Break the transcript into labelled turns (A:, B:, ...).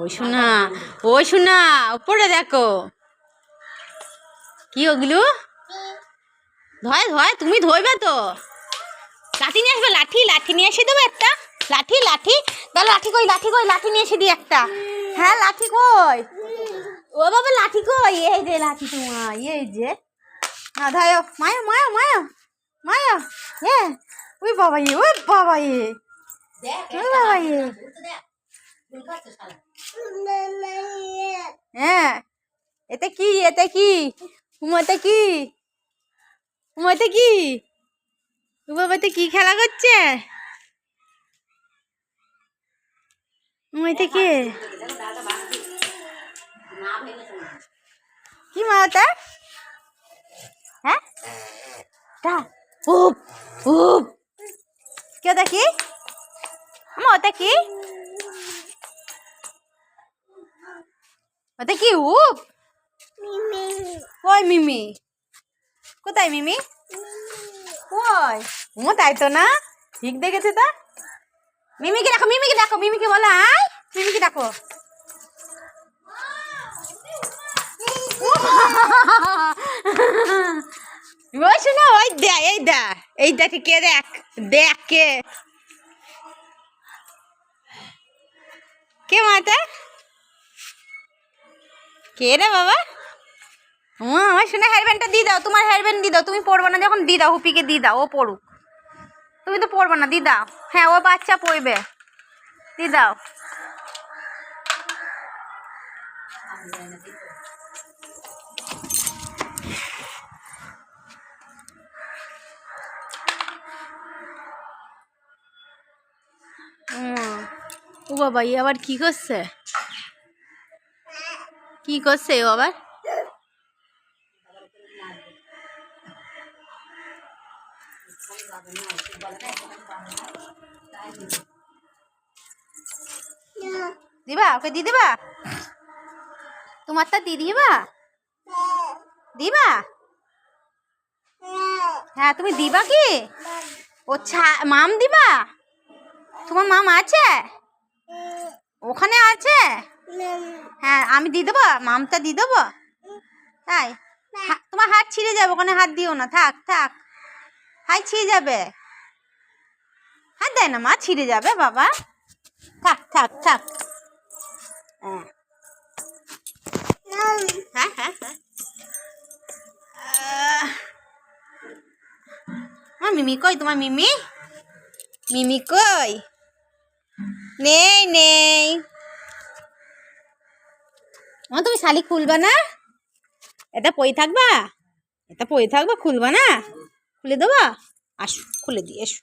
A: ওই শোনা, ওই শোনা, উপরে দেখো কি ওগুলো। ধয় ধয়, তুমি ধরবে তো। লাঠি নিয়ে আসবে, লাঠি লাঠি নিয়ে এসে দেবো একটা। লাঠি লাঠি দাও, লাঠি কই, লাঠি কই, লাঠি নিয়ে এসে দিই একটা। হ্যাঁ লাঠি কই, ও বাবা লাঠি কই, এই যে লাঠি তোমার, এই যে না ধায় মায়া মায়া মায়া মায়া। হ্যাঁ ওই বাবা ওই বাবা ওই বাবা হ্যাঁ। এতে কি, এতে কি, উমাতে কি, উমাতে কি, বাবাতে কি খেলা করছে, উমাতে কি কি মা ওটা। হ্যাঁ উপ উপ কি ওটা কি মা, ওটা কি, ওটা কি উপ। কই মিমি, কোথায় মিমি, কই ও, তাই তো না, ঠিক দেখেছে তো। মিমিকে দেখো, মিমিকে দেখো, মিমিকে বলো আয়, মিমিকে দেখো। ওই শোনো, ওই দে, এই দা, এই দেখে কে, দেখ দেখ কে, কে মাতা, কে রে বাবা। আমার শোনা হেয়ার ব্যান্ডটা দিয়ে দাও, তোমার হেয়ার ব্যান্ড দিয়ে দাও, তুমি পরবে না যখন দিয়ে দাও, হুপিকে দিয়ে দাও, ও পড়ুক, তুমি তো পরবে না, দিয়ে দাও। হ্যাঁ ও বাচ্চা পড়বে, দিয়ে দাও। ও বাবা ই আবার কি করছে, কি করছে ও আবার। দিবা ওকে, দিয়ে দিবা, তোমারটা দিয়ে দিবা, দিবা। হ্যাঁ তুমি দিবা কি, ও মাম দিবা, তোমার মাম আছে ওখানে আছে। হ্যাঁ আমি দিয়ে দেবো, মামটা দিয়ে দেবো, তাই তোমার হাত ছিঁড়ে যাবে, ওখানে হাত দিও না, থাক থাক, হাত ছিঁড়ে যাবে, হাত দেয় না মা, ছিঁড়ে যাবে বাবা, থাক থাক থাক। হ্যাঁ হ্যাঁ হ্যাঁ হ্যাঁ। মিমি কই, তোমার মিমি, মিমি কই, নেই নেই। তুমি শালি খুলবা না, এটা পই থাকবা, এটা পই থাকবা, খুলবা না, খুলে দেবা, আসো খুলে দিয়ে এসো।